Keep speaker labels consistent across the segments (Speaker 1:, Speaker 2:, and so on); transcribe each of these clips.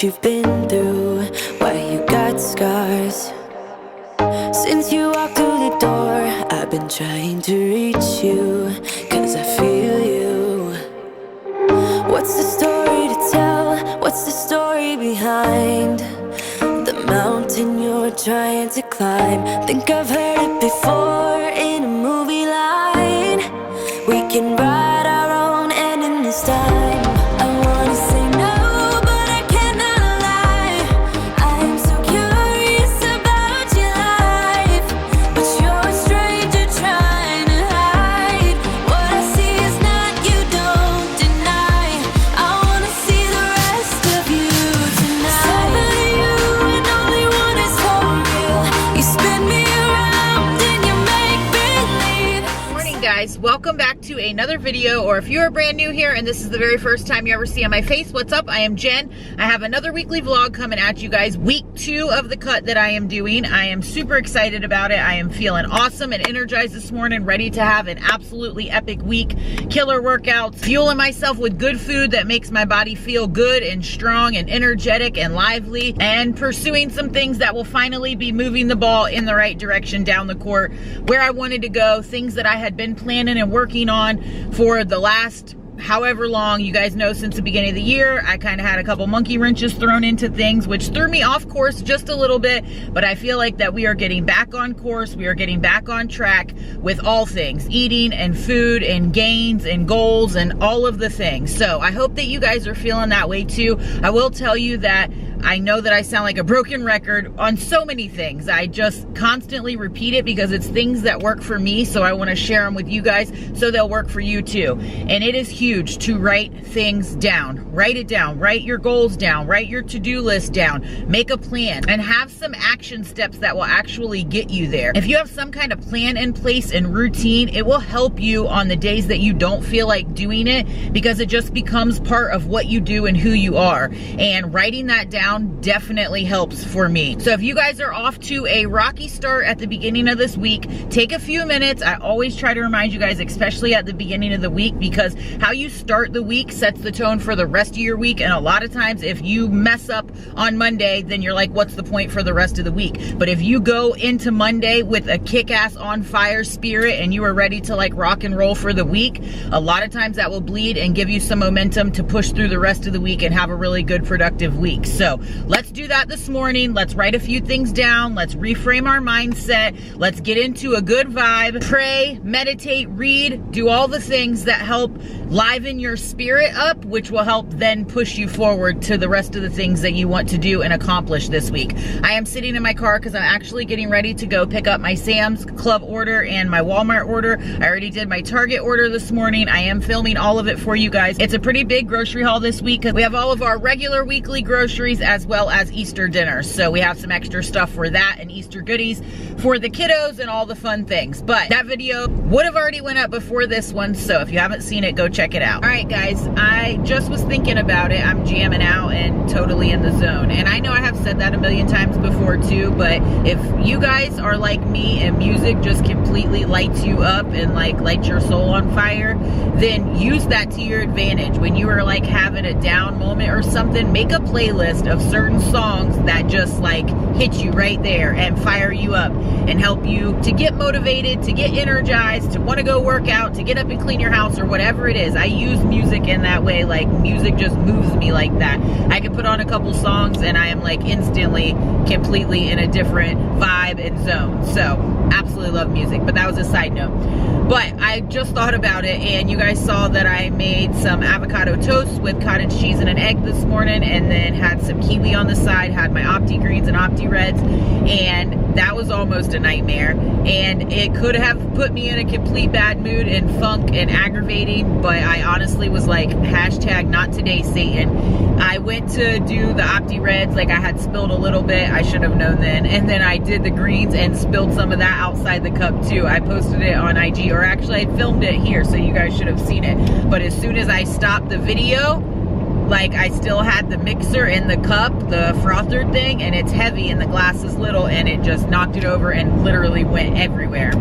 Speaker 1: you've been through, why you got scars. Since you walked through the door, I've been trying to reach you, 'cause I feel you. What's the story to tell? What's the story behind the mountain you're trying to climb? Think I've heard it before in a movie line. We can write our own ending this time. I wanna say no, but I cannot lie. I am so curious about your life, but you're a stranger trying to hide. What I see is not, you don't deny. I wanna see the rest of you tonight. Some of you and only one is for real. You spin me around and you make believe.
Speaker 2: Morning guys, welcome back to another video, or if you're brand new here and this is the very first time you ever see on my face, what's up? I am Jen. I have another weekly vlog coming at you guys, week 2 of the cut that I am doing. I am super excited about it. I am feeling awesome and energized this morning, ready to have an absolutely epic week. Killer workouts, fueling myself with good food that makes my body feel good and strong and energetic and lively, and pursuing some things that will finally be moving the ball in the right direction down the court where I wanted to go, things that I had been planning and working on for the last however long. You guys know since the beginning of the year, I kind of had a couple monkey wrenches thrown into things, which threw me off course just a little bit, but I feel like that we are getting back on course. We are getting back on track with all things, eating and food and gains and goals and all of the things. So I hope that you guys are feeling that way too. I will tell you that I know that I sound like a broken record on so many things. I just constantly repeat it because it's things that work for me, so I want to share them with you guys so they'll work for you too. And it is huge to write things down. Write it down. Write your goals down. Write your to-do list down. Make a plan and have some action steps that will actually get you there. If you have some kind of plan in place and routine, it will help you on the days that you don't feel like doing it, because it just becomes part of what you do and who you are. And writing that down definitely helps for me. So if you guys are off to a rocky start at the beginning of this week, take a few minutes. I always try to remind you guys, especially at the beginning of the week, because how you start the week sets the tone for the rest of your week. And a lot of times if you mess up on Monday, then you're like, what's the point for the rest of the week? But if you go into Monday with a kick-ass on fire spirit and you are ready to like rock and roll for the week, a lot of times that will bleed and give you some momentum to push through the rest of the week and have a really good productive week. So let's do that this morning. Let's write a few things down. Let's reframe our mindset. Let's get into a good vibe. Pray, meditate, read, do all the things that help liven your spirit up, which will help then push you forward to the rest of the things that you want to do and accomplish this week. I am sitting in my car because I'm actually getting ready to go pick up my Sam's Club order and my Walmart order. I already did my Target order this morning. I am filming all of it for you guys. It's a pretty big grocery haul this week because we have all of our regular weekly groceries as well as Easter dinner. So we have some extra stuff for that and Easter goodies for the kiddos and all the fun things. But that video would have already went up before this one, so if you haven't seen it, go check it out. All right, guys, I just was thinking about it. I'm jamming out and totally in the zone. And I know I have said that a million times before too, but if you guys are like me and music just completely lights you up and like lights your soul on fire, then use that to your advantage. When you are like having a down moment or something, make a playlist of certain songs that just like hit you right there and fire you up and help you to get motivated, to get energized, to want to go work out, to get up and clean your house or whatever it is. I use music in that way. Like music just moves me like that. I can put on a couple songs and I am like instantly completely in a different vibe and zone. So absolutely love music, but that was a side note. But I just thought about it, and you guys saw that I made some avocado toast with cottage cheese and an egg this morning, and then had some kiwi on the side, had my Opti Greens and Opti Reds, and that was almost a nightmare. And it could have put me in a complete bad mood and funk and aggravating, but I honestly was like, hashtag not today, Satan. I went to do the Opti Reds, like I had spilled a little bit, I should have known then, and then I did the greens and spilled some of that outside the cup too. I posted it on IG, or actually I filmed it here, so you guys should have seen it. But as soon as I stopped the video, like I still had the mixer in the cup, the frother thing, and it's heavy and the glass is little, and it just knocked it over and literally went everywhere.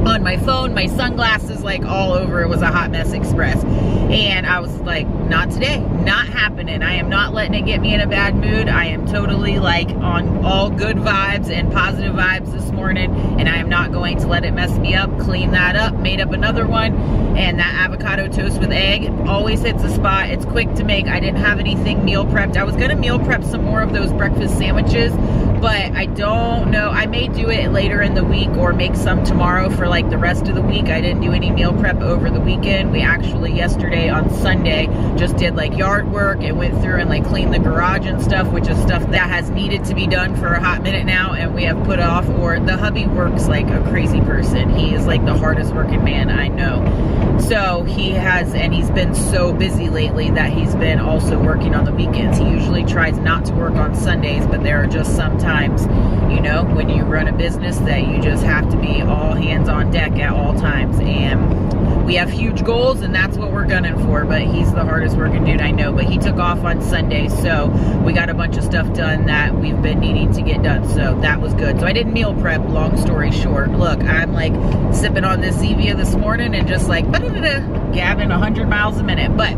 Speaker 2: On my phone, my sunglasses, like all over. It was a hot mess express. And I was like, not today, not happening. I am not letting it get me in a bad mood. I am totally like on all good vibes and positive vibes this morning, and I am not going to let it mess me up. Clean that up, made up another one, and that avocado toast with egg always hits the spot. It's quick to make. I didn't have anything meal prepped. I was gonna meal prep some more of those breakfast sandwiches, but I don't know. I may do it later in the week or make some tomorrow for like the rest of the week. I didn't do any meal prep over the weekend. We actually yesterday on Sunday just did like yard work and went through and like cleaned the garage and stuff, which is stuff that has needed to be done for a hot minute now, and we have put off. Or the hubby works like a crazy person. He is like the hardest working man I know. So he has, and he's been so busy lately that he's been also working on the weekends. He usually tries not to work on Sundays, but there are just some times, you know, when you run a business that you just have to be all hands on deck at all times. And we have huge goals, and that's what we're gunning for. But he's the hardest working dude I know. But he took off on Sunday, so we got a bunch of stuff done that we've been needing to get done. So that was good. So I didn't meal prep, long story short. Look, I'm like sipping on this Zevia this morning and just like gabbing 100 miles a minute. But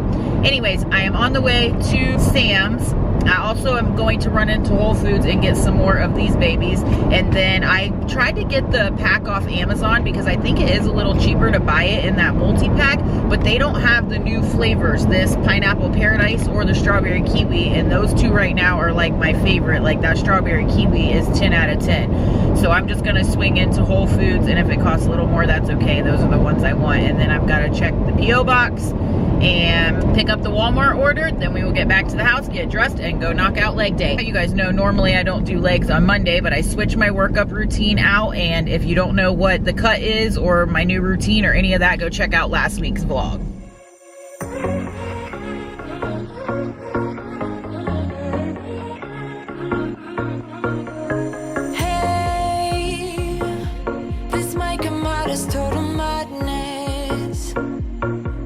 Speaker 2: anyways, I am on the way to Sam's. I also am going to run into Whole Foods and get some more of these babies. And then I tried to get the pack off Amazon because I think it is a little cheaper to buy it in that multi-pack, but they don't have the new flavors, this pineapple paradise or the strawberry kiwi, and those two right now are like my favorite. Like that strawberry kiwi is 10 out of 10. So I'm just gonna swing into Whole Foods, and if it costs a little more, that's okay. Those are the ones I want. And then I've got to check the P.O. box and pick up the Walmart order. Then we will get back to the house, get dressed, and go knock out leg day. You guys know normally I don't do legs on Monday, but I switched my workup routine out, and if you don't know what the cut is or my new routine or any of that, go check out last week's vlog.
Speaker 1: Hey, this might come out as total madness,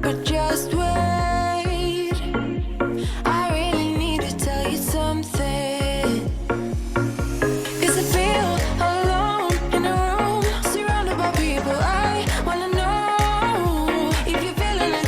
Speaker 1: but just wait. I really need to tell you something, 'cause I feel alone in a room surrounded by people. I wanna know if you're feeling it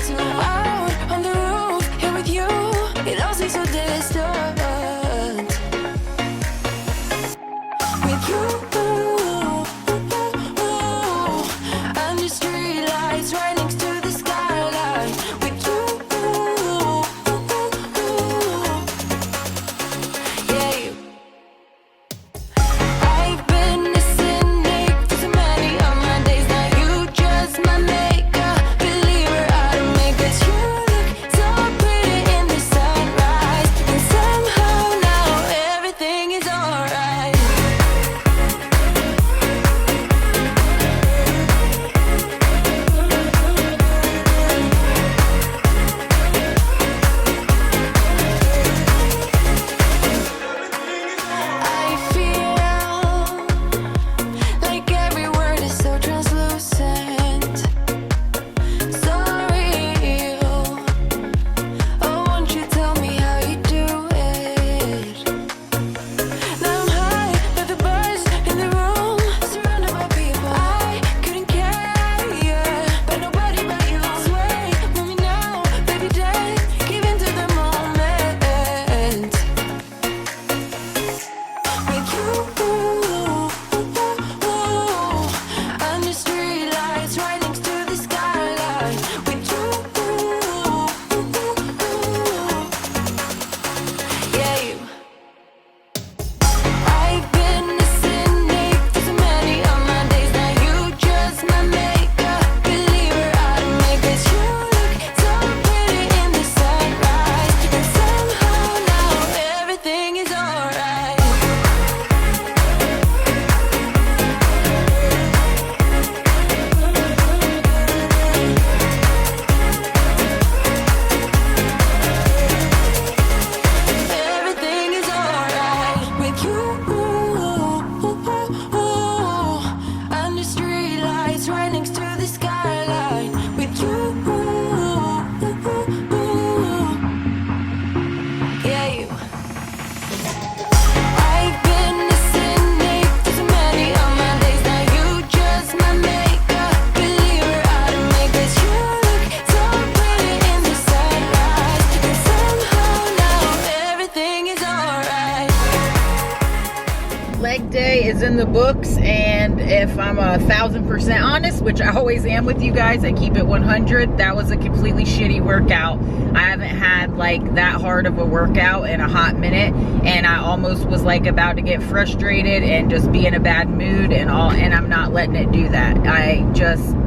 Speaker 2: is in the books, and if I'm 1,000% honest, which I always am with you guys, I keep it 100, that was a completely shitty workout. I haven't had like that hard of a workout in a hot minute, and I almost was like about to get frustrated and just be in a bad mood and all, and I'm not letting it do that.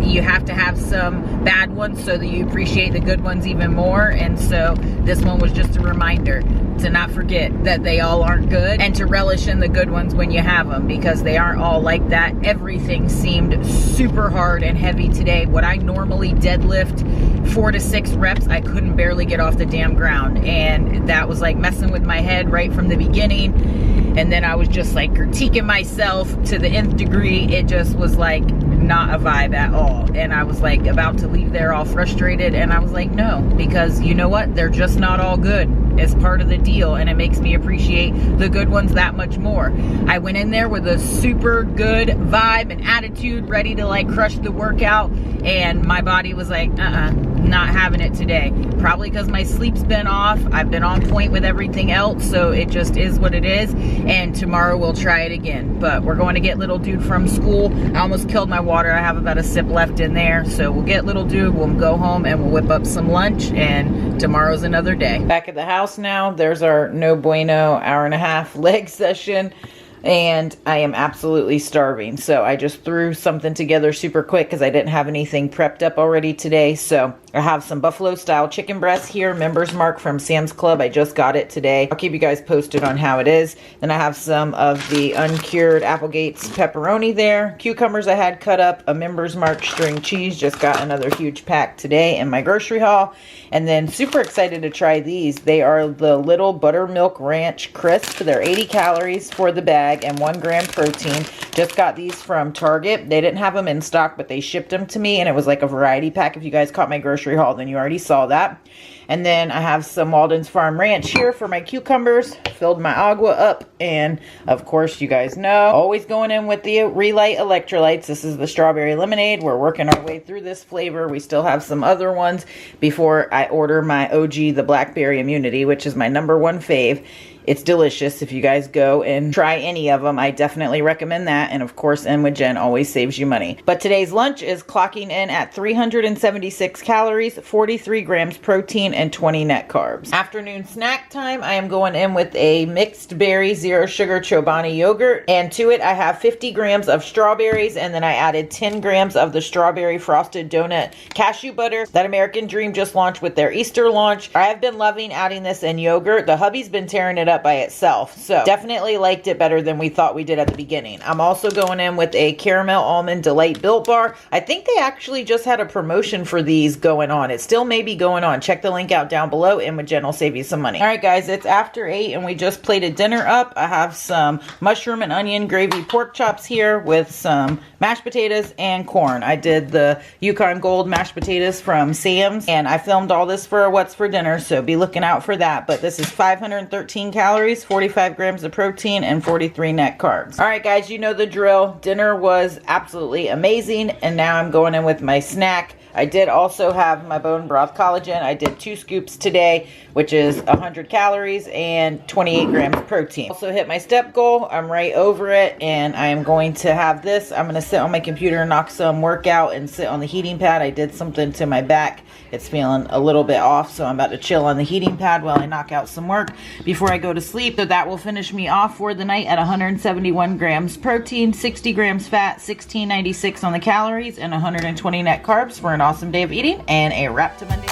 Speaker 2: You have to have some bad ones so that you appreciate the good ones even more, and so this one was just a reminder to not forget that they all aren't good, and to relish in the good ones when you have them, because they aren't all like that. Everything seemed super hard and heavy today. What I normally deadlift 4 to 6 reps, I couldn't barely get off the damn ground, and that was like messing with my head right from the beginning. And then I was just like critiquing myself to the nth degree. It just was like not a vibe at all, and I was like about to leave there all frustrated, and I was like, no, because you know what, they're just not all good. It's part of the deal, and it makes me appreciate the good ones that much more. I went in there with a super good vibe and attitude, ready to like crush the workout, and my body was like, not having it today. Probably because my sleep's been off. I've been on point with everything else, so it just is what it is, and tomorrow we'll try it again. But we're going to get little dude from school. I almost killed my water. I have about a sip left in there, so we'll get little dude, we'll go home, and we'll whip up some lunch, and tomorrow's another day. Back at the house now. There's our no bueno hour-and-a-half leg session, and I am absolutely starving. So I just threw something together super quick because I didn't have anything prepped up already today. So I have some buffalo style chicken breast here, Members Mark from Sam's Club. I just got it today. I'll keep you guys posted on how it is. Then I have some of the uncured Applegate's pepperoni there, cucumbers I had cut up, a Members Mark string cheese, just got another huge pack today in my grocery haul. And then super excited to try these. They are the little buttermilk ranch crisp. They're 80 calories for the bag and 1 gram protein. Just got these from Target. They didn't have them in stock, but they shipped them to me, and it was like a variety pack. If you guys caught my grocery haul, then you already saw that. And then I have some Walden's Farm Ranch here for my cucumbers. Filled my agua up, and of course you guys know, always going in with the Relight electrolytes. This is the strawberry lemonade. We're working our way through this flavor. We still have some other ones before I order my OG, the Blackberry Immunity, which is my #1 fave. It's delicious. If you guys go and try any of them, I definitely recommend that. And of course, InWithJen always saves you money. But today's lunch is clocking in at 376 calories, 43 grams protein, and 20 net carbs. Afternoon snack time, I am going in with a mixed berry, 0 sugar Chobani yogurt. And to it, I have 50 grams of strawberries, and then I added 10 grams of the strawberry frosted donut cashew butter that American Dream just launched with their Easter launch. I have been loving adding this in yogurt. The hubby's been tearing it up by itself, so definitely liked it better than we thought we did at the beginning. I'm also going in with a caramel almond delight Built Bar. I think they actually just had a promotion for these going on. It still may be going on. Check the link out down below. InWithJen will save you some money. All right, guys, it's after 8 and we just plated dinner up. I have some mushroom and onion gravy pork chops here with some mashed potatoes and corn. I did the Yukon Gold mashed potatoes from Sam's, and I filmed all this for What's for Dinner, so be looking out for that. But this is 513 calories, 45 grams of protein, and 43 net carbs. All right, guys, you know the drill. Dinner was absolutely amazing, and now I'm going in with my snack. I did also have my bone broth collagen. I did 2 scoops today, which is 100 calories and 28 grams of protein. Also hit my step goal. I'm right over it, and I am going to have this. I'm going to sit on my computer and knock some workout and sit on the heating pad. I did something to my back. It's feeling a little bit off, so I'm about to chill on the heating pad while I knock out some work before I go to sleep. So that will finish me off for the night at 171 grams protein, 60 grams fat, 1696 on the calories, and 120 net carbs for an awesome day of eating and a wrap to Monday.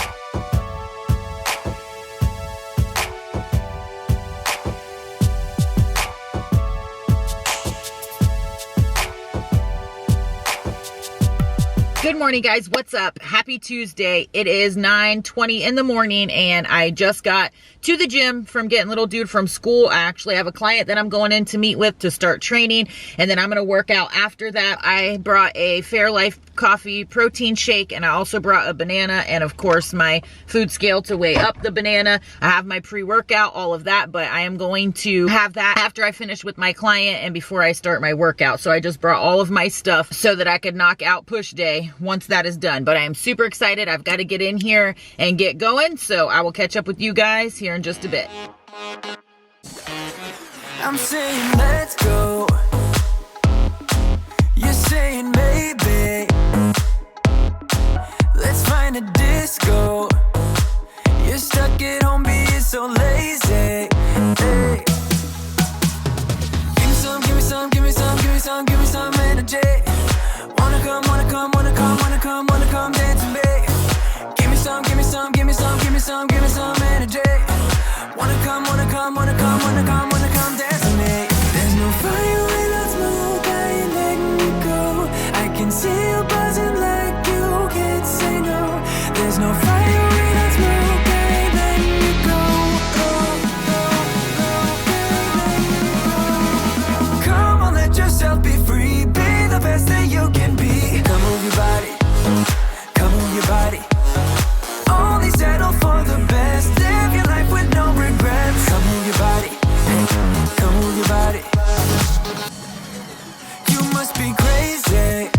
Speaker 2: Good morning, guys. What's up? Happy Tuesday. It is 9:20 in the morning, and I just got to the gym from getting little dude from school. I actually have a client that I'm going in to meet with to start training, and then I'm going to work out after that. I brought a Fairlife coffee protein shake, and I also brought a banana and, of course, my food scale to weigh up the banana. I have my pre-workout, all of that, but I am going to have that after I finish with my client and before I start my workout. So I just brought all of my stuff so that I could knock out push day once that is done. But I am super excited. I've got to get in here and get going, so I will catch up with you guys here in just a bit.
Speaker 1: I'm saying let's go. some energy. Wanna come, wanna come, wanna come, wanna come, wanna come dance with me. There's no fire without smoke, I ain't letting you go. I can see you buzzing like you can't say no. There's no fire without smoke, I ain't letting you go. Come on, let yourself be free. Be the best that you can be. Come move your body, come move your body. Only settle for the best. Live your life with no regrets. Come move your body, come move your body. You must be crazy.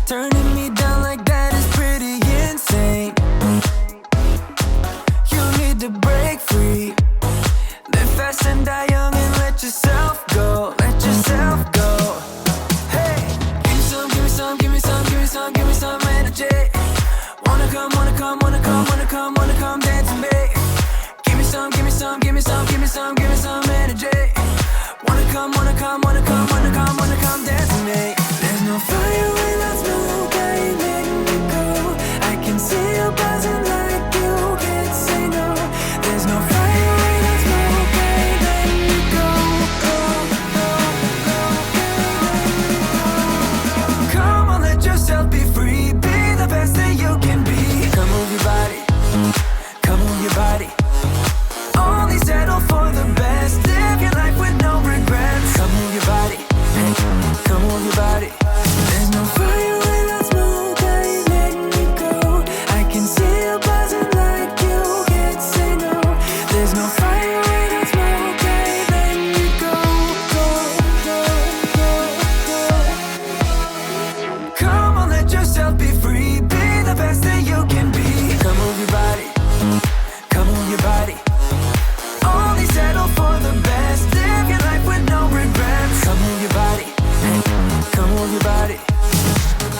Speaker 1: Turning me down like that is pretty insane. You need to break free. Live fast and die young and let yourself go. Let yourself go. Hey, give me some, give me some, give me some, give me some, give me some energy. Wanna come, wanna come, wanna come, wanna come, wanna come dance with me. Give me some, give me some, give me some, give me some, give me some energy. Wanna come, wanna come, wanna come, wanna come, wanna come dance with me. There's no fire without smoke, I ain't letting you go. I can see you buzzing like you can't say no. There's no fire without smoke, I ain't letting you go. Come on, let yourself be free. Be the best that you can be. Come move your body, come move your body. Only settle for the best. Live your life with no regrets. Come move your body, come move your body. There's no fire without smoke, I ain't letting you go. I can see you buzzing like you can't say no. There's no fire without smoke, I ain't letting you go. Come on, let yourself be free. Be the best that you can be. Come move your body, come move your body. Only settle for the best. Live your life with no regrets. Come move your body, come move your body.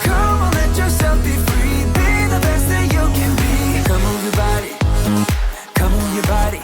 Speaker 1: Come on, let yourself be free. Be the best that you can be. Come move your body, come move your body.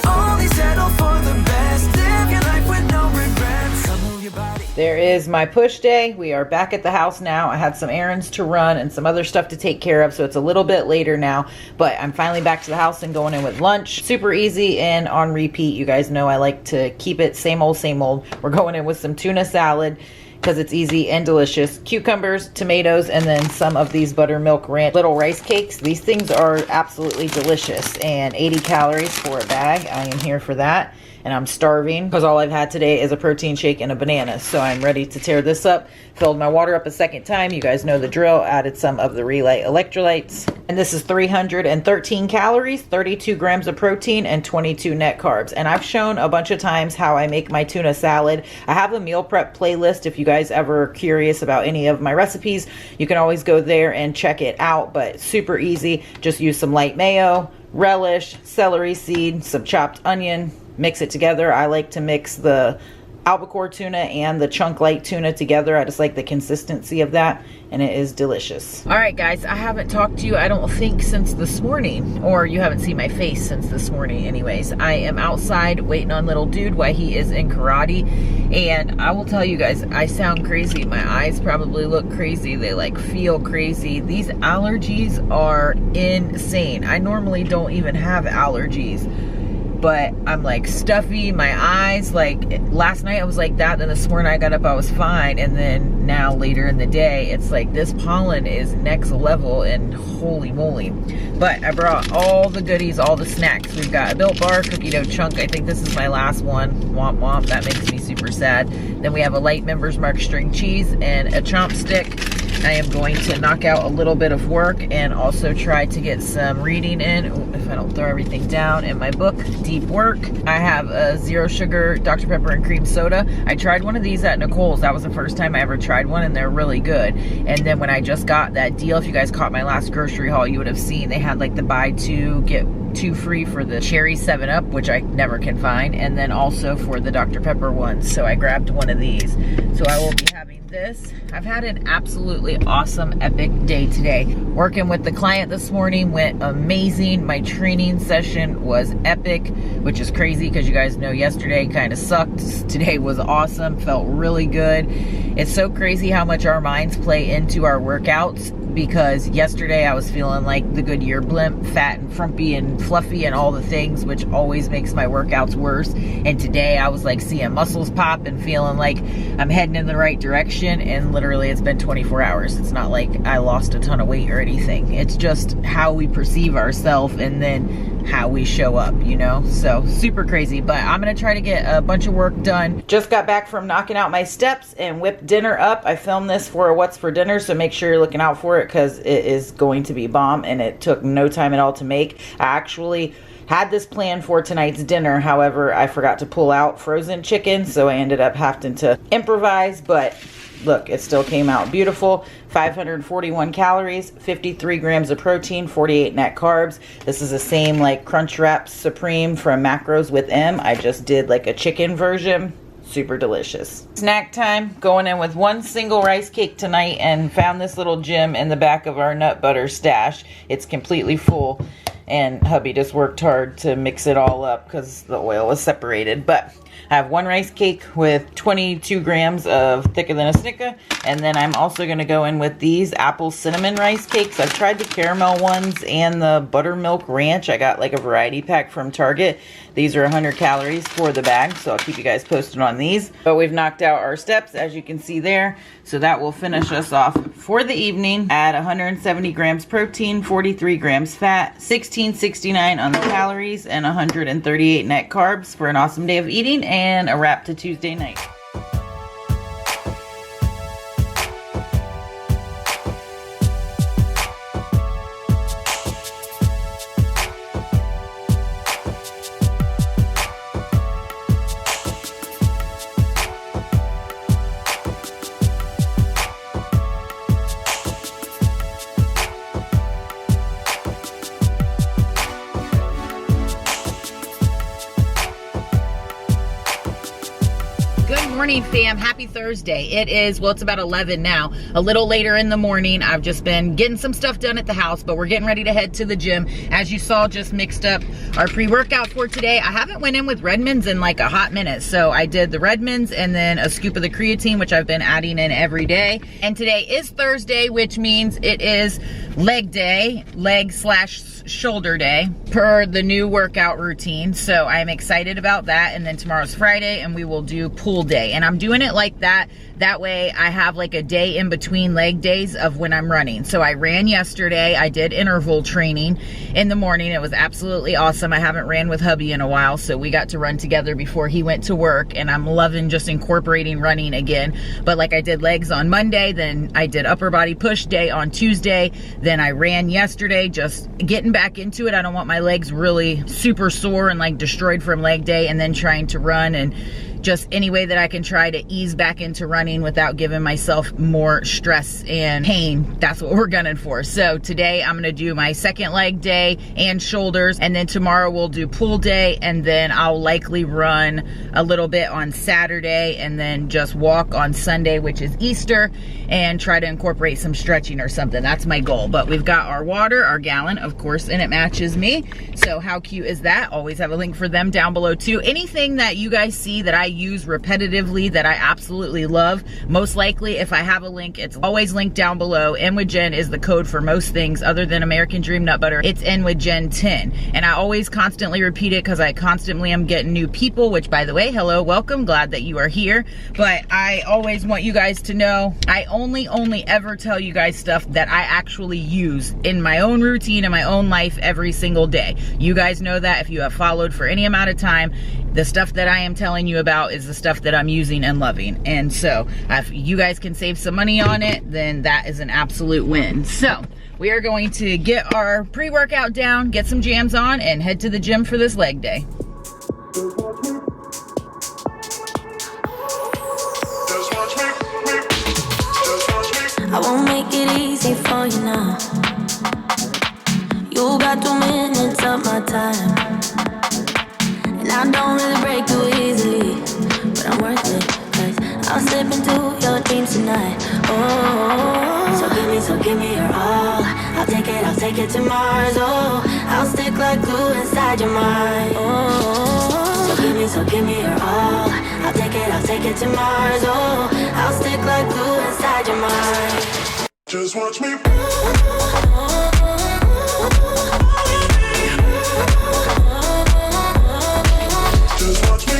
Speaker 1: Only settle for the best. Live your life with no regrets. Come move your body.
Speaker 2: There is my push day. We are back at the house now. I had some errands to run and some other stuff to take care of, so it's a little bit later now, but I'm finally back to the house and going in with lunch. Super easy and on repeat. You guys know I like to keep it same old, same old. We're going in with some tuna salad because it's easy and delicious. Cucumbers, tomatoes, and then some of these buttermilk ranch little rice cakes. These things are absolutely delicious, and 80 calories for a bag. I am here for that. And I'm starving because all I've had today is a protein shake and a banana. So I'm ready to tear this up. Filled my water up a second time. You guys know the drill. Added some of the Relay electrolytes. And this is 313 calories, 32 grams of protein, and 22 net carbs. And I've shown a bunch of times how I make my tuna salad. I have a meal prep playlist. If you guys ever are curious about any of my recipes, you can always go there and check it out. But super easy. Just use some light mayo, relish, celery seed, some chopped onion. Mix it together. I like to mix the albacore tuna and the chunk light tuna together. I just like the consistency of that, and it is delicious. All right, guys, I haven't talked to you, I don't think, since this morning, or you haven't seen my face since this morning anyways. I am outside waiting on little dude while he is in karate, and I will tell you guys, I sound crazy. My eyes probably look crazy. They like feel crazy. These allergies are insane. I normally don't even have allergies, but I'm like stuffy, my eyes, like last night I was like that, then this morning I got up, I was fine, and then now later in the day, it's like this pollen is next level, and holy moly. But I brought all the goodies, all the snacks. We've got a Built Bar, cookie dough chunk. I think this is my last one. Womp womp, that makes me super sad. Then we have a light Members Mark string cheese and a chomp stick. I am going to knock out a little bit of work and also try to get some reading in. Ooh, if I don't throw everything down in my book, Deep Work. I have a 0 sugar Dr. Pepper and cream soda. I tried one of these at Nicole's. That was the first time I ever tried one, and they're really good. And then when I just got that deal, if you guys caught my last grocery haul, you would have seen they had like the buy two, get two free for the cherry 7-Up, which I never can find, and then also for the Dr. Pepper ones. So I grabbed one of these. So I will be having this. I've had an absolutely awesome, epic day today. Working with the client this morning went amazing. My training session was epic, which is crazy because you guys know yesterday kind of sucked. Today was awesome, felt really good. It's so crazy how much our minds play into our workouts. because yesterday I was feeling like the Goodyear blimp, fat and frumpy and fluffy and all the things, which always makes my workouts worse. And today I was like seeing muscles pop and feeling like I'm heading in the right direction, and literally it's been 24 hours. It's not like I lost a ton of weight or anything. It's just how we perceive ourselves and then how we show up, you know? So super crazy, but I'm gonna try to get a bunch of work done. Just got back from knocking out my steps and whipped dinner up. I filmed this for a What's for Dinner, so make sure you're looking out for it because it is going to be bomb, and it took no time at all to make. I actually had this plan for tonight's dinner. However, I forgot to pull out frozen chicken, so I ended up having to improvise, but look, it still came out beautiful. 541 calories, 53 grams of protein, 48 net carbs. This is the same like Crunch Wraps Supreme from Macros with M. I just did like a chicken version. Super delicious. Snack time, going in with one single rice cake tonight, and found this little gem in the back of our nut butter stash. It's completely full, and hubby just worked hard to mix it all up because the oil was separated. But I have one rice cake with 22 grams of thicker than a Snicker, and then I'm also going to go in with these apple cinnamon rice cakes. I've tried the caramel ones and the buttermilk ranch. I got like a variety pack from Target. These are 100 calories for the bag, so I'll keep you guys posted on these. But we've knocked out our steps, as you can see there, so that will finish us off for the evening at 170 grams protein, 43 grams fat, 1669 on the calories, and 138 net carbs for an awesome day of eating and a wrap to Tuesday night. Morning, fam. Happy Thursday. It is, well, it's about 11 now, a little later in the morning. I've just been getting some stuff done at the house, but we're getting ready to head to the gym. As you saw, just mixed up our pre-workout for today. I haven't went in with Redmond's in like a hot minute, so I did the Redmond's and then a scoop of the creatine, which I've been adding in every day. And today is Thursday, which means it is leg day, leg/shoulder day per the new workout routine. So I'm excited about that. And then tomorrow's Friday and we will do pull day. And I'm doing it like that. That way I have like a day in between leg days of when I'm running. So I ran yesterday. I did interval training in the morning. It was absolutely awesome. I haven't ran with hubby in a while, so we got to run together before he went to work, and I'm loving just incorporating running again. But like I did legs on Monday, then I did upper body push day on Tuesday, then I ran yesterday, just getting back into it. I don't want my legs really super sore and like destroyed from leg day, and then trying to run and just any way that I can try to ease back into running without giving myself more stress and pain. That's what we're gunning for. So today I'm gonna do my second leg day and shoulders, and then tomorrow we'll do pull day, and then I'll likely run a little bit on Saturday and then just walk on Sunday, which is Easter, and try to incorporate some stretching or something. That's my goal. But we've got our water, our gallon, of course, and it matches me. So how cute is that? Always have a link for them down below too. Anything that you guys see that I use repetitively that I absolutely love, most likely if I have a link, it's always linked down below. InWithJen is the code for most things other than American Dream Nut Butter. It's InWithJen 10, and I always constantly repeat it because I constantly am getting new people, which by the way, hello, welcome, glad that you are here. But I always want you guys to know I only ever tell you guys stuff that I actually use in my own routine in my own life every single day. You guys know that if you have followed for any amount of time. The stuff that I am telling you about is the stuff that I'm using and loving. And so if you guys can save some money on it, then that is an absolute win. So we are going to get our pre-workout down, get some jams on, and head to the gym for this leg day.
Speaker 1: I won't make it easy for you now. You got 2 minutes of my time. I don't really break too easily, but I'm worth it, 'cause I'll slip into your dreams tonight. Oh, so give me your all. I'll take it to Mars. Oh, I'll stick like glue inside your mind. Oh, so give me your all. I'll take it to Mars. Oh, I'll stick like glue inside your mind.
Speaker 3: Just watch me. Just watch me.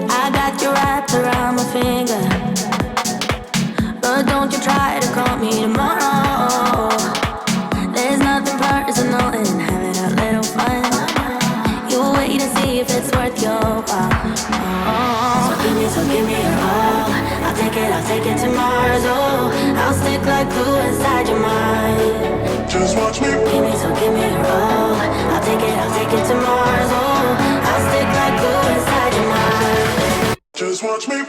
Speaker 1: I got you wrapped around my finger, but don't you try to call me tomorrow. There's nothing personal in having a little fun. You wait and see if it's worth your while. So give me your all. I'll take it to Mars. Oh, I'll stick like glue inside your mind.
Speaker 3: Just watch me.
Speaker 1: Give me your all. I'll take it to Mars. Oh, I'll stick like glue inside your mind.
Speaker 3: Just watch me.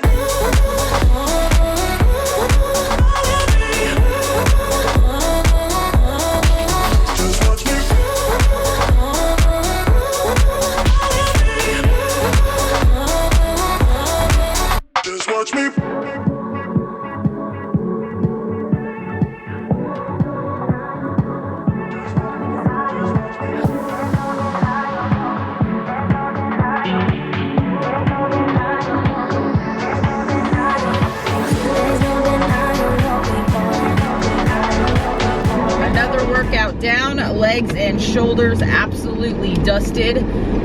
Speaker 3: Watch me.
Speaker 2: Another workout down, legs and shoulders absolutely dusted.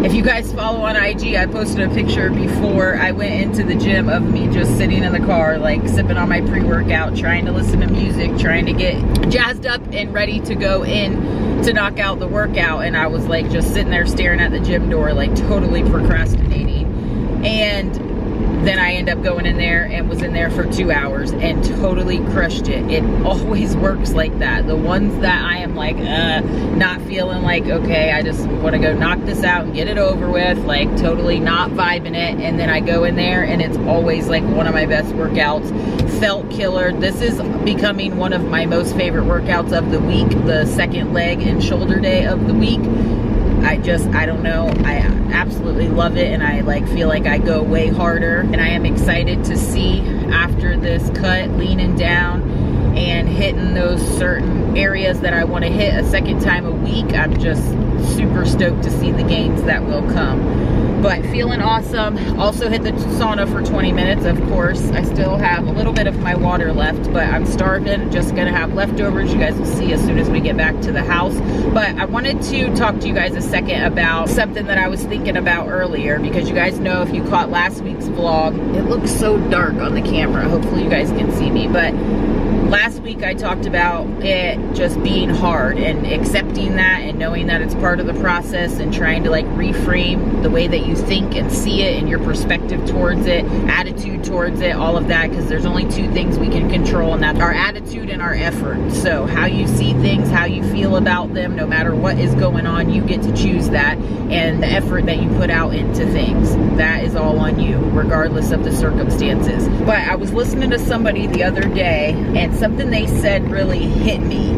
Speaker 2: If you guys follow on IG, I posted a picture before I went into the gym of me just sitting in the car, like sipping on my pre-workout, trying to listen to music, trying to get jazzed up and ready to go in to knock out the workout. And I was like just sitting there staring at the gym door, like totally procrastinating. And then I end up going in there and was in there for 2 hours and totally crushed it. It always works like that. The ones that I am like, not feeling like, okay, I just want to go knock this out and get it over with, like totally not vibing it. And then I go in there and it's always like one of my best workouts. Felt killer. This is becoming one of my most favorite workouts of the week, the second leg and shoulder day of the week. I don't know, I absolutely love it, and I like feel like I go way harder, and I am excited to see after this cut, leaning down and hitting those certain areas that I want to hit a second time a week. I'm just super stoked to see the gains that will come. But feeling awesome. Also hit the sauna for 20 minutes, of course. I still have a little bit of my water left, but I'm starving. Just gonna have leftovers. You guys will see as soon as we get back to the house. But I wanted to talk to you guys a second about something that I was thinking about earlier, because you guys know, if you caught last week's vlog, it looks so dark on the camera. Hopefully you guys can see me, but last week I talked about it just being hard and accepting that and knowing that it's part of the process and trying to like reframe the way that you think and see it and your perspective towards it, attitude towards it, all of that, because there's only two things we can control, and that's our attitude and our effort. So how you see things, how you feel about them, no matter what is going on, you get to choose that, and the effort that you put out into things, that is all on you, regardless of the circumstances. But I was listening to somebody the other day, and something they said really hit me.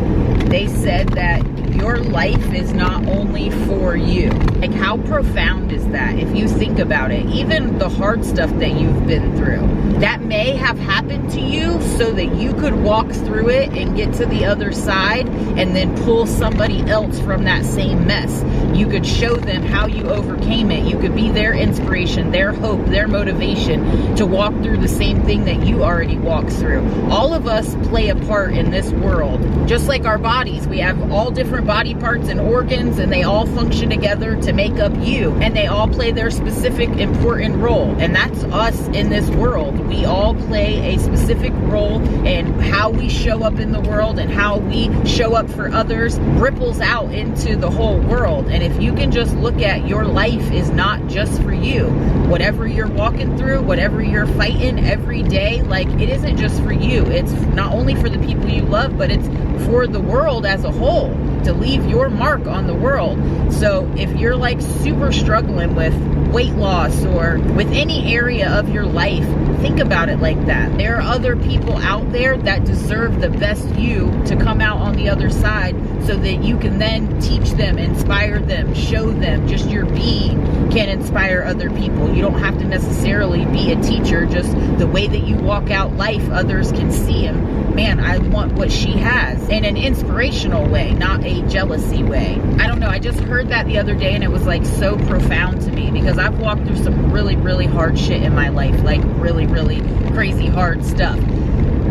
Speaker 2: They said that your life is not only for you. Like, how profound is that if you think about it? Even the hard stuff that you've been through, that may have happened to you so that you could walk through it and get to the other side and then pull somebody else from that same mess. You could show them how you overcame it. You could be their inspiration, their hope, their motivation to walk through the same thing that you already walked through. All of us play a part in this world, just like our bodies. We have all different body parts and organs, and they all function together to make up you, and they all play their specific important role, and that's us in this world. We all play a specific role, and how we show up in the world and how we show up for others ripples out into the whole world. And if you can just look at your life is not just for you, whatever you're walking through, whatever you're fighting every day, like, it isn't just for you. It's not only for the people you love, but it's for the world as a whole, to leave your mark on the world. So if you're like super struggling with weight loss or with any area of your life, think about it like that. There are other people out there that deserve the best you to come out on the other side, so that you can then teach them, inspire them, show them. Just your being can inspire other people. You don't have to necessarily be a teacher. Just the way that you walk out life, others can see him. Man, I want what she has, in an inspirational way, not a jealousy way. I don't know, I just heard that the other day, and it was like so profound to me, because I've walked through some really, really hard shit in my life, like really, really crazy hard stuff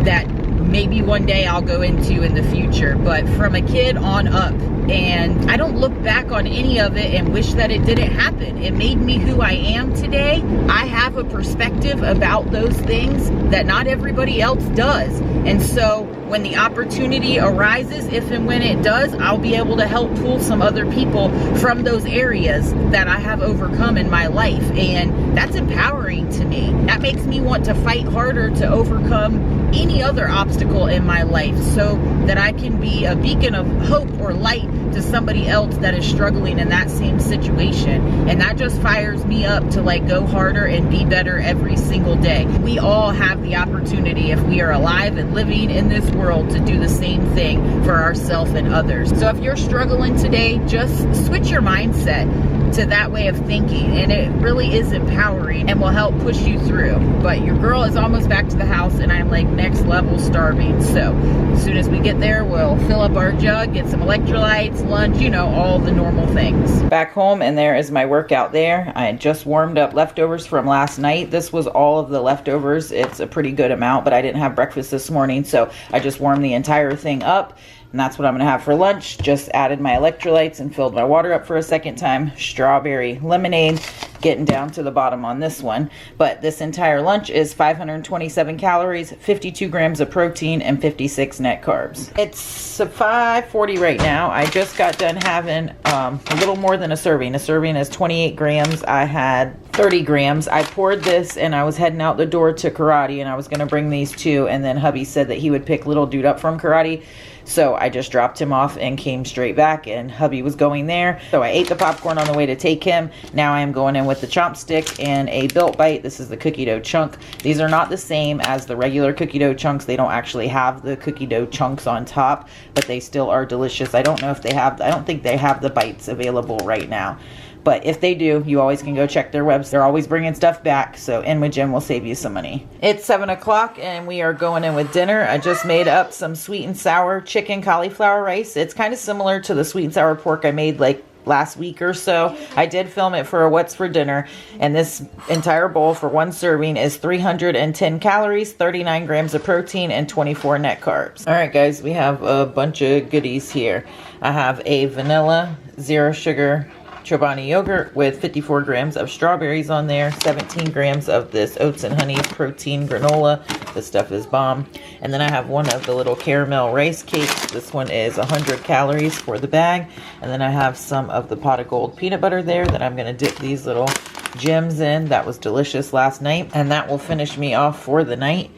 Speaker 2: that maybe one day I'll go into in the future, but from a kid on up. And I don't look back on any of it and wish that it didn't happen. It made me who I am today. I have a perspective about those things that not everybody else does. And so when the opportunity arises, if and when it does, I'll be able to help pull some other people from those areas that I have overcome in my life. And that's empowering to me. That makes me want to fight harder to overcome any other obstacle in my life so that I can be a beacon of hope or light to somebody else that is struggling in that same situation. And that just fires me up to like go harder and be better every single day. We all have the opportunity, if we are alive and living in this world, to do the same thing for ourselves and others. So if you're struggling today, just switch your mindset to that way of thinking, and it really is empowering and will help push you through. But your girl is almost back to the house, and I'm like next level starving. So as soon as we get there, we'll fill up our jug, get some electrolytes, lunch, you know, all the normal things. Back home, and there is my workout there. I had just warmed up leftovers from last night. This was all of the leftovers. It's a pretty good amount, but I didn't have breakfast this morning, so I just warmed the entire thing up. And that's what I'm gonna have for lunch. Just added my electrolytes and filled my water up for a second time. Strawberry lemonade, getting down to the bottom on this one. But this entire lunch is 527 calories, 52 grams of protein, and 56 net carbs. It's 5:40 right now. I just got done having a little more than a serving. A serving is 28 grams. I had 30 grams. I poured this and I was heading out the door to karate, and I was gonna bring these two, and then hubby said that he would pick little dude up from karate. So I just dropped him off and came straight back, and hubby was going there. So I ate the popcorn on the way to take him. Now I am going in with the chomp stick and a Built Bite. This is the cookie dough chunk. These are not the same as the regular cookie dough chunks. They don't actually have the cookie dough chunks on top, but they still are delicious. I don't know if they have, I don't think they have the bites available right now. But if they do, you always can go check their website. They're always bringing stuff back, so InWithJen will save you some money. It's 7 o'clock and we are going in with dinner. I just made up some sweet and sour chicken cauliflower rice. It's kind of similar to the sweet and sour pork I made like last week or so. I did film it for a What's for Dinner, and this entire bowl for one serving is 310 calories, 39 grams of protein, and 24 net carbs. All right, guys, we have a bunch of goodies here. I have a vanilla, zero sugar Chobani yogurt with 54 grams of strawberries on there, 17 grams of this oats and honey protein granola. This stuff is bomb. And then I have one of the little caramel rice cakes. This one is 100 calories for the bag. And then I have some of the pot of gold peanut butter there that I'm going to dip these little gems in. That was delicious last night. And that will finish me off for the night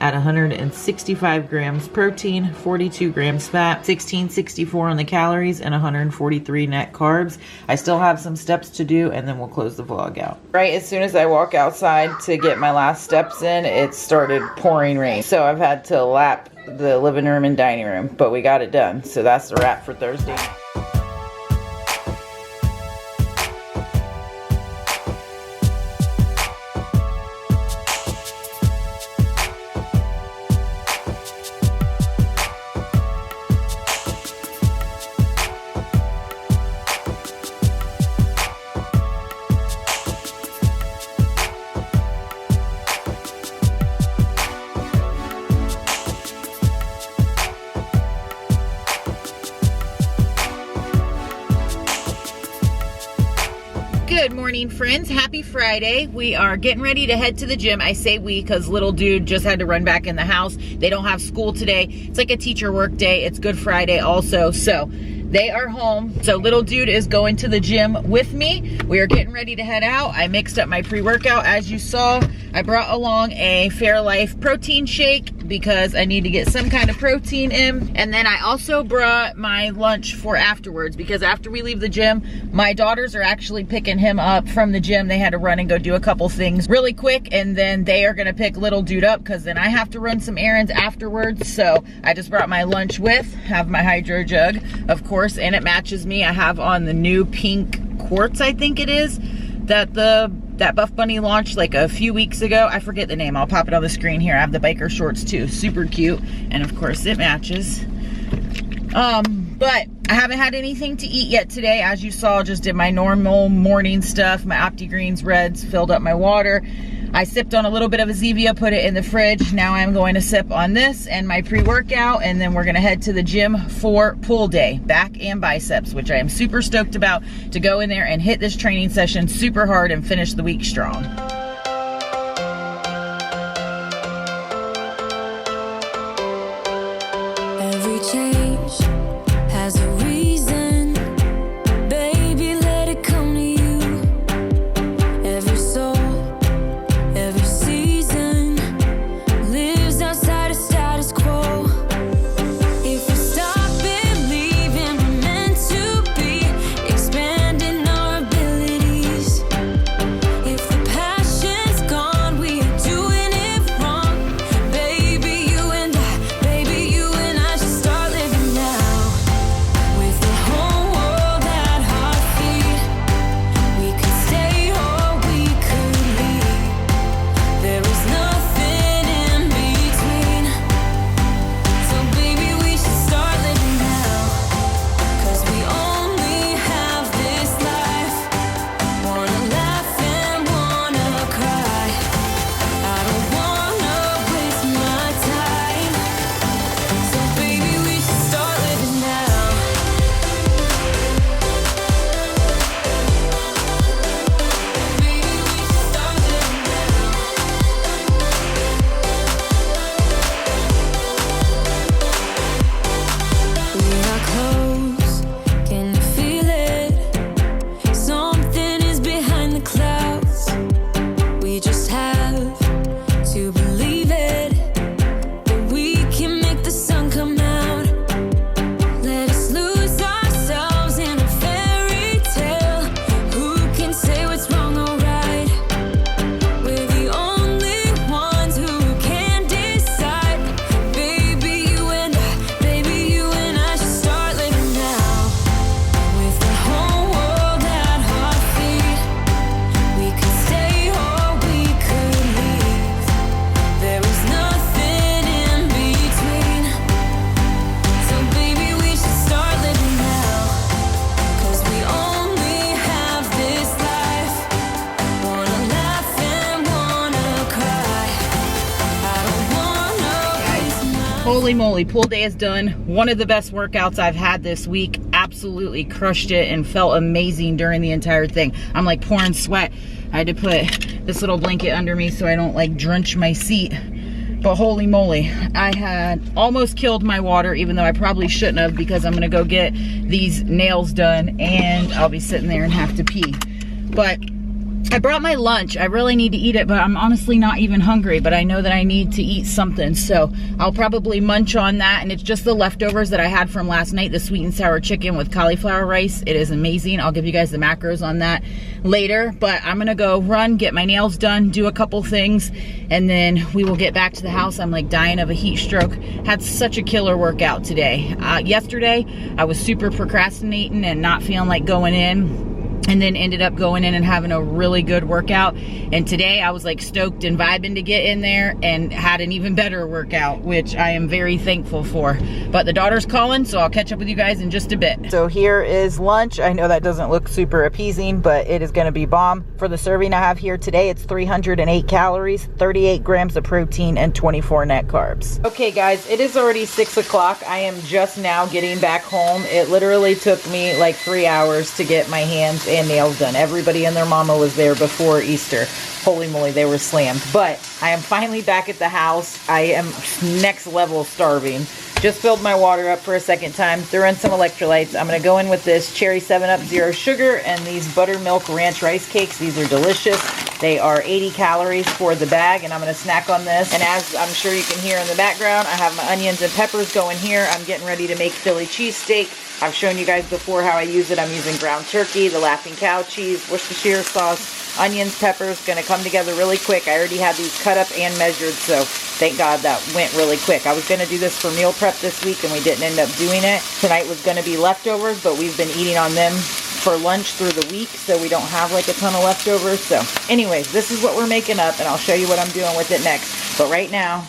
Speaker 2: at 165 grams protein, 42 grams fat, 1664 on the calories, and 143 net carbs. I still have some steps to do, and then we'll close the vlog out. Right as soon as I walk outside to get my last steps in, it started pouring rain. So I've had to lap the living room and dining room, but we got it done. So that's the wrap for Thursday. Good morning, friends. Happy Friday. We are getting ready to head to the gym. I say we because little dude just had to run back in the house. They don't have school today. It's like a teacher work day. It's Good Friday also, so they are home. So little dude is going to the gym with me. We are getting ready to head out. I mixed up my pre-workout. As you saw, I brought along a Fairlife protein shake because I need to get some kind of protein in. And then I also brought my lunch for afterwards, because after we leave the gym, my daughters are actually picking him up from the gym. They had to run and go do a couple things really quick, and then they are gonna pick little dude up because then I have to run some errands afterwards. So I just brought my lunch with, have my hydro jug, of course, and it matches me. I have on the new pink quartz, I think it is, that Buff Bunny launched like a few weeks ago. I forget the name. I'll pop it on the screen here. I have the biker shorts too. Super cute. And of course it matches. But I haven't had anything to eat yet today. As you saw, just did my normal morning stuff, my OptiGreens Reds, filled up my water. I sipped on a little bit of a Zevia, put it in the fridge. Now I'm going to sip on this and my pre-workout, and then we're gonna head to the gym for pull day, back and biceps, which I am super stoked about, to go in there and hit this training session super hard and finish the week strong.
Speaker 1: Every change has a reason, baby, let it come to you. Every soul, every season lives outside of status quo. If we stop believing we're meant to be, expanding our abilities. If the passion's gone, we are doing it wrong. Baby, you and I should start living now. With the whole world at our feet, we could stay or we could leave. There is nothing in between. So baby, we should start living now. 'Cause we only have this life. Wanna laugh and wanna cry. I don't wanna waste my time. So baby, we should start living now. Baby, we should start living now. We are close, can you feel it? Something is behind the clouds. We just have to believe it, that we can make the sun come out. Let us lose ourselves in a fairy tale. Who can say what's wrong or right? We're the only ones who can decide. Baby, you and I should start living now. With the whole world at our feet, we could stay or we could leave. There is nothing in between. So baby, we should start living now. 'Cause we only have this life. Wanna laugh and wanna cry. I don't wanna waste my
Speaker 2: Holy moly, pool day is done. One of the best workouts I've had this week. Absolutely crushed it and felt amazing during the entire thing. I'm like pouring sweat. I had to put this little blanket under me so I don't like drench my seat. But holy moly, I had almost killed my water, even though I probably shouldn't have, because I'm gonna go get these nails done and I'll be sitting there and have to pee. But I brought my lunch. I really need to eat it, but I'm honestly not even hungry, but I know that I need to eat something, so I'll probably munch on that. And it's just the leftovers that I had from last night, the sweet and sour chicken with cauliflower rice. It is amazing. I'll give you guys the macros on that later, but I'm gonna go run, get my nails done, do a couple things, and then we will get back to the house. I'm like dying of a heat stroke. Had such a killer workout today. Yesterday, I was super procrastinating and not feeling like going in, and then ended up going in and having a really good workout. And today I was like stoked and vibing to get in there and had an even better workout, which I am very thankful for. But the daughter's calling, so I'll catch up with you guys in just a bit. So here is lunch. I know that doesn't look super appeasing, but it is gonna be bomb. For the serving I have here today, it's 308 calories, 38 grams of protein, and 24 net carbs. Okay guys, it is already 6 o'clock. I am just now getting back home. It literally took me like 3 hours to get my hands and nails done. Everybody and their mama was there before Easter. Holy moly, they were slammed. But I am finally back at the house. I am next level starving. Just filled my water up for a second time, threw in some electrolytes. I'm gonna go in with this cherry 7-Up Zero Sugar and these buttermilk ranch rice cakes. These are delicious. They are 80 calories for the bag, and I'm gonna snack on this. And as I'm sure you can hear in the background, I have my onions and peppers going here. I'm getting ready to make Philly cheesesteak. I've shown you guys before how I use it. I'm using ground turkey, the Laughing Cow cheese, Worcestershire sauce, onions, peppers. Gonna come together really quick. I already had these cut up and measured, so thank God that went really quick. I was gonna do this for meal prep this week and we didn't end up doing it. Tonight was gonna be leftovers, but we've been eating on them for lunch through the week, so we don't have like a ton of leftovers. So anyways, this is what we're making up, and I'll show you what I'm doing with it next. But right now,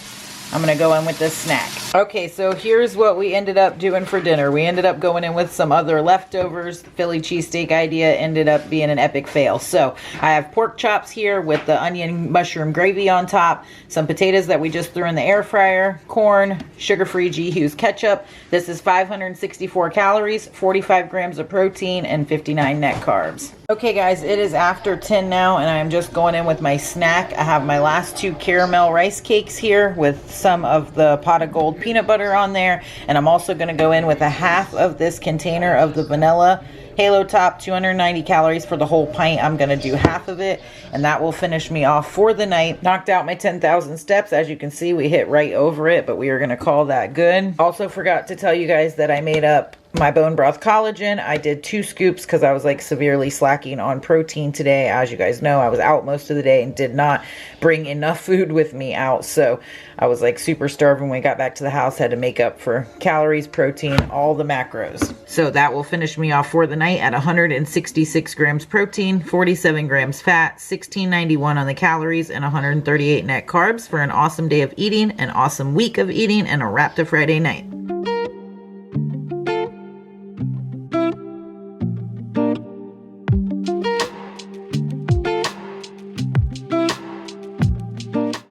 Speaker 2: I'm gonna go in with this snack. Okay, so here's what we ended up doing for dinner. We ended up going in with some other leftovers. The Philly cheesesteak idea ended up being an epic fail. So I have pork chops here with the onion mushroom gravy on top, some potatoes that we just threw in the air fryer, corn, sugar-free G. Hughes ketchup. This is 564 calories, 45 grams of protein, and 59 net carbs. Okay guys, it is after 10 now, and I'm just going in with my snack. I have my last 2 caramel rice cakes here with some of the pot of gold peanut butter on there, and I'm also going to go in with a half of this container of the vanilla Halo Top, 290 calories for the whole pint. I'm going to do half of it, and that will finish me off for the night. Knocked out my 10,000 steps. As you can see, we hit right over it, but we are going to call that good. Also forgot to tell you guys that I made up my bone broth collagen. I did 2 scoops because I was like severely slacking on protein today. As you guys know, I was out most of the day and did not bring enough food with me out. So I was like super starved when we got back to the house. Had to make up for calories, protein, all the macros. So that will finish me off for the night at 166 grams protein, 47 grams fat, 1691 on the calories, and 138 net carbs for an awesome day of eating, an awesome week of eating, and a wrap to Friday night.